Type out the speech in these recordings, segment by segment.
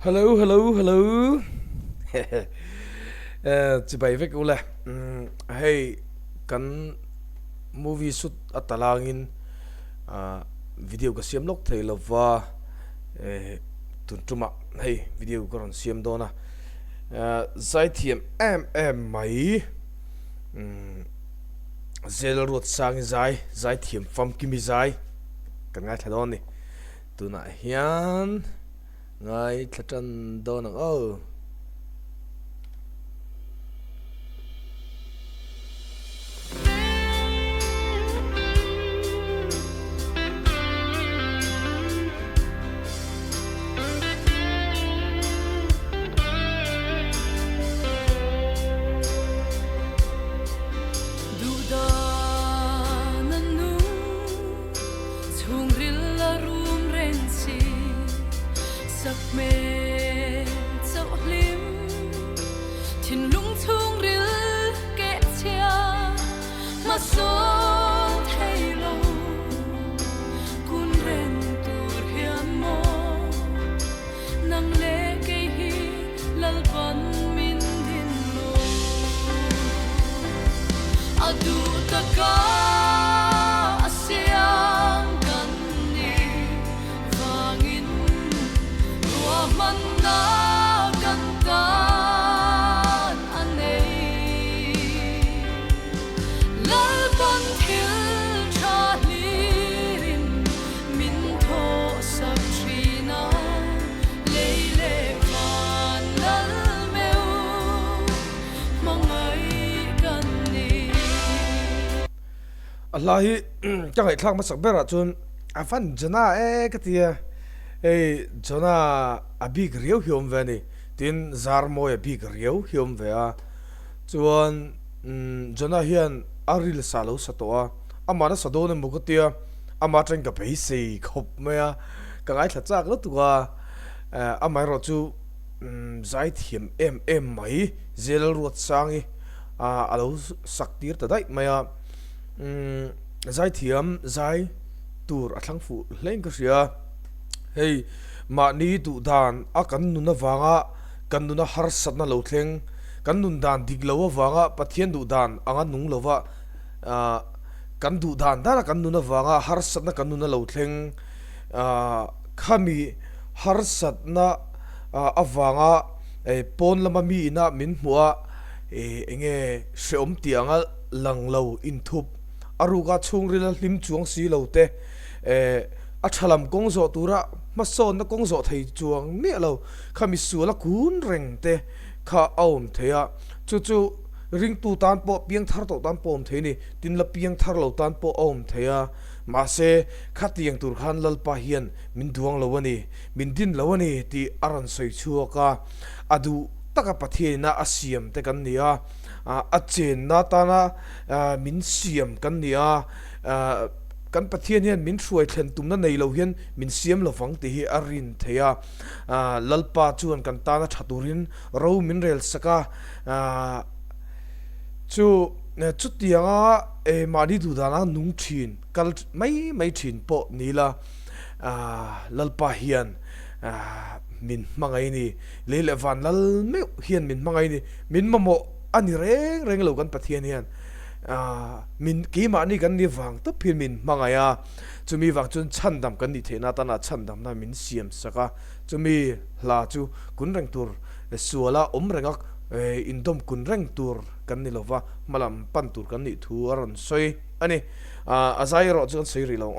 Hello, hello, hello. Chỉ bay với cô là hey kan movie shoot atalangin video ka siam lok thei lova tun tuma hey video ko ron siam dona zai thiam em mai zel rot sang zai thiam fam kimi zai kan ngai thadon ni tuna hian ngai thatan don oh. Allahi chẳng hay thang mà sắc bера chun afan jana cái tia jana abi griêu hiom về này tin zar moi abi griêu hiom về chuan jana hian aril salo satoa amara sado ne mugo tia ama tren ka beisi khop maya ka ngai thla chak lo tuwa amai ro chu zai thiam em mai zel ruat sangi alo saktir ta dai maya zai thiam zai tur athlang fu leng ka ria hey ma ni tu dan a kan nu na wanga kan nu na har sat na lo thleng kan nun dan dik lo wanga pathian du dan anga nung lova kan du dan da kan nu na wanga har sat na kan nu na lo thleng khami har sat na awanga pon lama mi na min hua enge seom tianga langlo in thup aruga chungrila lim chuang si lote athalam kongzo tura mason na kongzo thei chuang me lo khami suala kun reng te kha aum theya chu ring tu tan po piang thar to tan pom theini tin la piang thar lo tan po aum theya ma se khatiang tur khan lal pa hian min duang lowani min din lowani ti aran soi chuaka adu taka pathina asiam te kan nia achen na tana min siam kan nia kan pathian hian min hruai thlen tumna nei lo hian min siam lovang te hi arin theya lalpa chuan kan tana thaturin ro min rel saka chu tianga mari du dana nung thin kal mai thin po nila lalpa hian min mangai ni lele van lal me hian min mangai ni min mamo ani reng lo kan pathian hian min ki ma ni kan ni wang to phin min mangaya chumi wang chun chandam kan ni thena tana chandam na min siam saka chumi hla chu kun reng tur suala rengak indom kun reng tur kan ni lova malam pan tur kan ni thu aron soi ani azai ro chu soi ri lo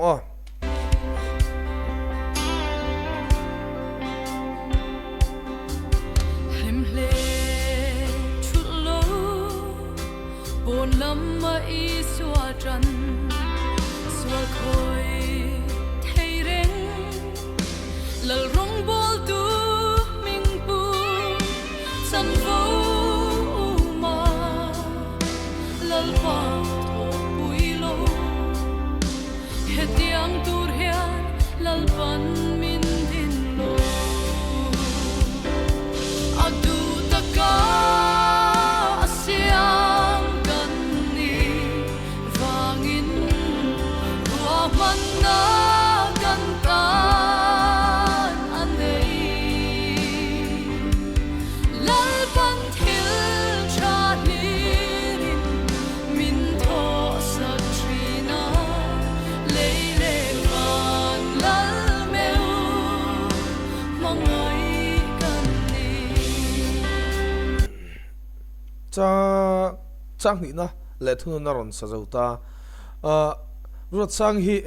cha chang ni na le thun na ron sa zo ta ro chang hi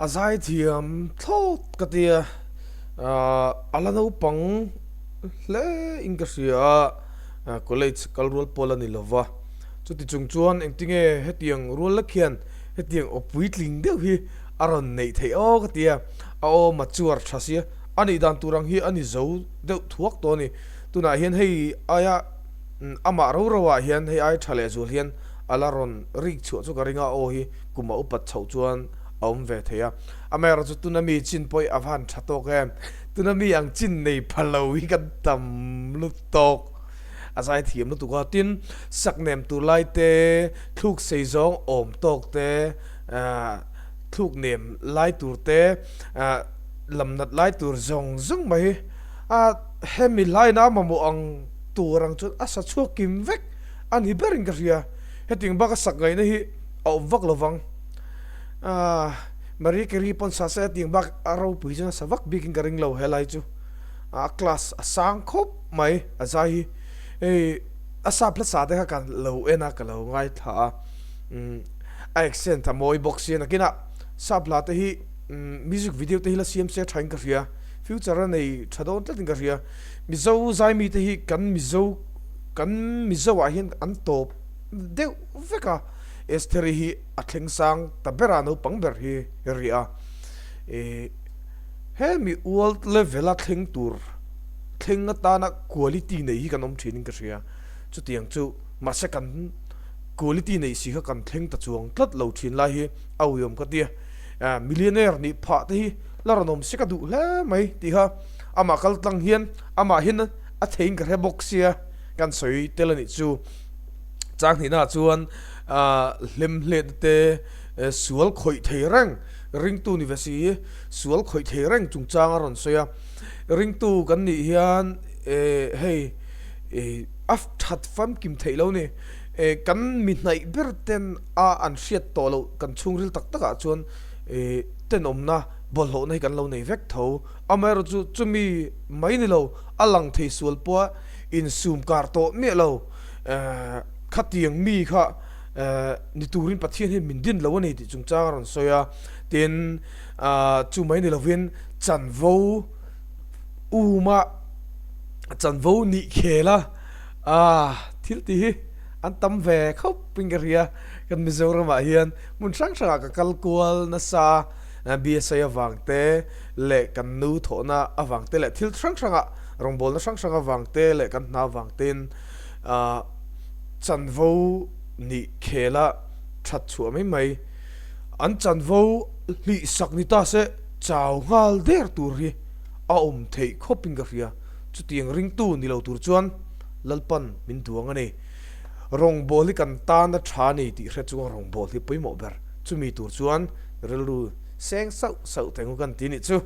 azai thiam thot ka tia alano pang le ingkasia college kalrol polani lova chuti chungchuan engtinge hetiang rol lakhian hetiang opuitling deuh hi aron nei thei o ka tia a o machuar thasia ani dan turang hi ani zo deuh thuak to ni tuna hian hei aya ama ro rowa hian hei ai thale zul hian alaron rik chu chu ka ringa o hi kuma upat chho chuan om ve theya amera chu tuna mi chin poi avan thato ke tuna mi ang chin nei phalo hi kan tam lu tok azai thiam lu tu ka tin saknem tu lai te thuk sei zong om tok te thuk nem lai tur te lamnat lai tur zong zong mai hemi lai na mamu ang turang chu asa chu kim vek ani bering ka ria heting baka sakai na hi au vak lovang mari keri pon sa se ting bak aro pui jana sa vak biking karing lo helai chu class asang khop mai azai asa plus sa de kan lo ena ka lo ngai tha accent moi box na kina sabla te hi music video te hi la cm se thain ka ria future nei thadon tlatin ka ria mizo zai mi te hi kan mizo a hian an top de veka esteri hi athling sang taberano pangber hi ria he mi world level a thing tur thing ta na quality nei hi kan om training ka ria chu tiang chu ma se kan quality nei si kan thing ta chuang tlat lo thin lai hi auyom ka tia millionaire ni pha te hi laranom se ka du le mai ti ha ama kal tlang hian ama hin a thein ka he boxia kan soi telani chu chang ni na chuan lim let te sual khoi thei rang ring tu ni vasi sual khoi thei rang chung chang aron soya ring tu kan ni hian hey af that fam kim thei lo ni kan mi nai berten a an hriat to lo kan chungril tak taka chuan ten omna bol ho nei kan lo nei vek tho amer chu chumi mai ni lo alang thei sual po in zoom kar to me lo khatiang mi kha ni turin pathian he min din lo nei ti chung chang ron soya ten chu mai ni lovin chanvo uma chanvo ni khela thil ti an tam ve khop pingaria kan mizoram a hian mun sang sang ka kalkual na sa bsa awangte le kan nu thona awangte le thil sang sang a rongbol na sang sang awangte le kan na awangten chanvo ni khela that chu mai mai an chanvo li sakni ta se chaw ngal der tur hi a thei khoping ka ria chu tiang ring tu ni lo tur chuan lalpan min duang ani rong bol hi kan ta na tha ni ti hre chu rong bol hi poimo ber chu mi tur chuan relu seng sau sau tengu kan ti ni chu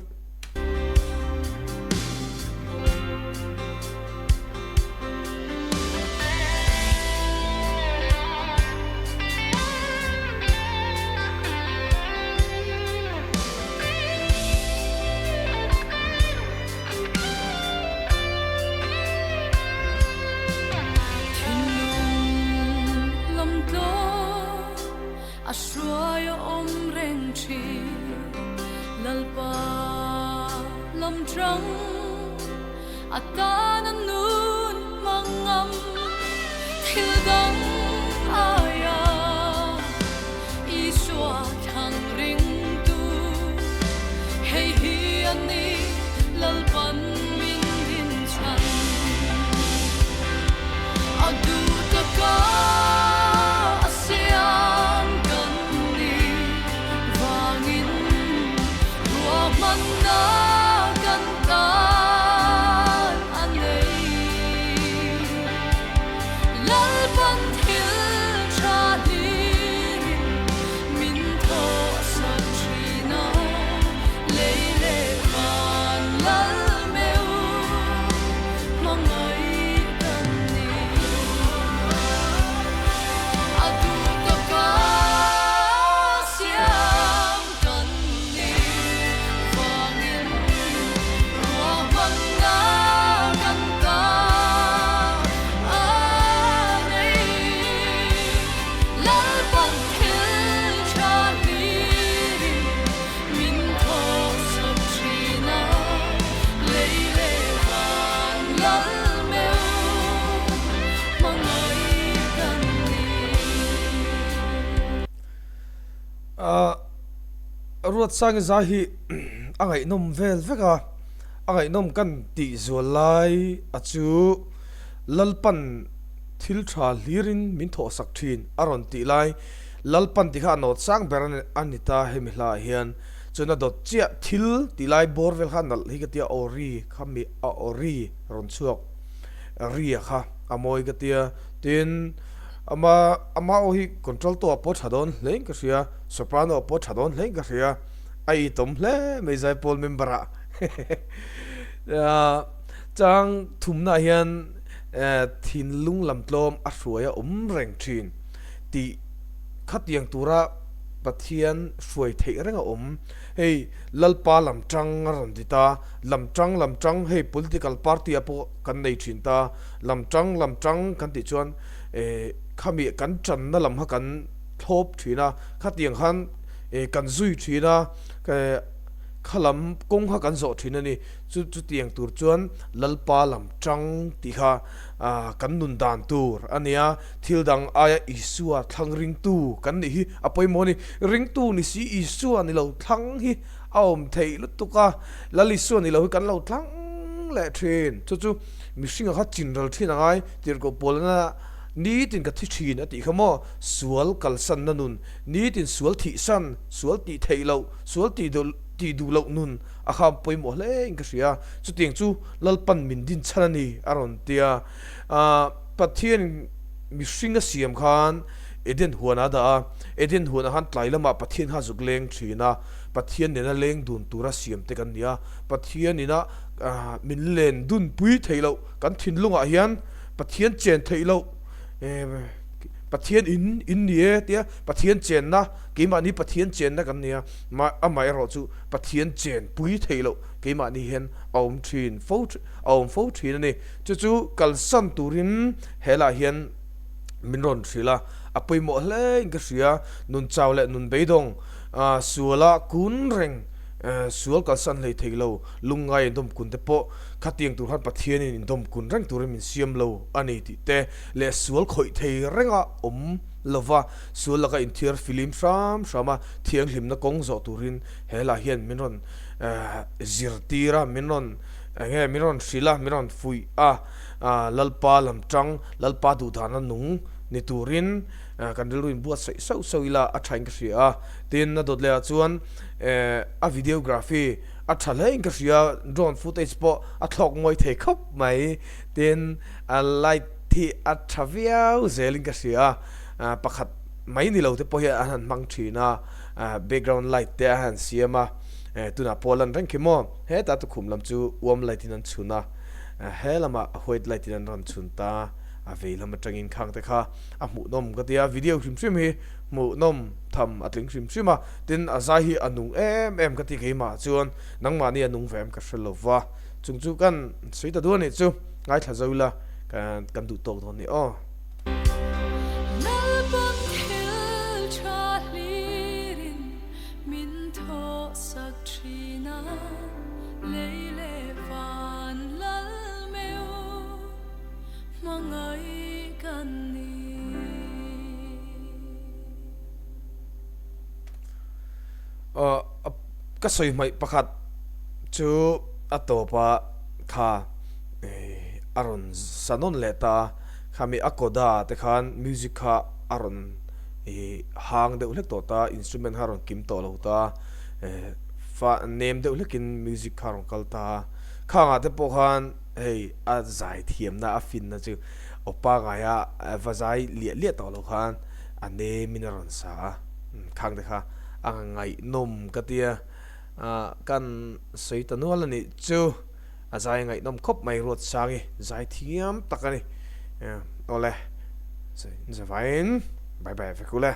ruột sang za hi angai nom vel veka angai nom kan ti zolai achu lalpan thil tha lirin min tho sak thin aron ti lai lalpan ti kha not sang beran anita hemila hian chuna dot chia thil ti lai bor vel kha nal hi ka tia ori khami a ori ron chuak ri kha amoi ka tia tin ama ohi control to po thadon leng ka ria soprano po thadon leng ka ria ai tom hle me zai pol membera chang thumna hian thin lung lam tlom a hruaya reng thin ti khatiang tura pathian hruai thei renga hei lalpa lam tang ron dita lam tang hei political party apo kan nei thin ta lam tang kan ti chuan khami kan chan na lam ha kan thop thina khatiang han kan zui thina ka khalam kong ha kan zo thina ni chu tiang tur chuan lalpa lam tang ti kha kan nun dan tur ania thildang aya isua thlang ring tu kan ni hi apoi moni ring tu ni si isua ni lo thlang hi aom thei lutuka lali su ni lo kan lo thlang le thin chu mi singa kha chinral thina ngai tir ko polna ni tin ka thi thin ati khamo sual kalsan nanun ni tin sual thi san sual ti thei lo sual ti du lo nun a kham poi mo le ka ria chu tiang chu lalpan min din chanani aron tia pathian mi singa siam khan eden huana da eden huana han tlai lama pathian ha zuk leng thina pathian ne na leng dun tura siam te kan nia pathian ina min len dun pui theilo kan thin lunga hian pathian chen theilo pathian in nie tia pathian chen na keima ni pathian chen na kan nia ma amai ro chu pathian chen pui theilo keima ni hen om fo thin ni chu kalsan turin hela hian minron thila apoi mo hle ka ria nun chawle nun beidong suala kun reng sual kalsan lei theilo lungai dom kun te po khatiang tur han pathian in dom kun reng tur min siam lo ani ti te le sual khoi thei renga lova sual laka in thiar film sama thiang hlimna kong zo turin hela hian minron zirtira minron sila minron fui lalpa lam tang lalpa du dhana nung ni turin kan ruin buat so ila a thain ka ria tin na dot le chuan a videography a thalain ka ria drone footage po a thlok moi thei khop mai tin a light thi a thaviau zelin ka ria pakhat mai ni lo te po ya han mang thina background light te han siama tuna polan rang kemo he ta tu khum lam chu wom light in an chuna helama hoit light in an ran chunta avelam atangin khang te kha a mu nom ka tia video hrim hi mu nom tham atling hrim tin azahi anung em ka ti keima chuan nangma ni anung vem ka hrelowa chu kan soita du ni chu ngai thla zola kan du tok don ni ka soi mai pakhat chu atopa kha aron sanon leta khami akoda te khan music kha aron hang de ulek to ta instrument haron kim to lo ta fa name de ulekin music kharon kalta khanga te po khan hey a zai thiam na a fin na chu opa ga ya vazai lia to lo khan ane minaron sa khang de kha angai nom katia kan soitanwala ni chu azai ngai nom khop mai rot sangi zai thiam takani ole sai zavain bye bye vekule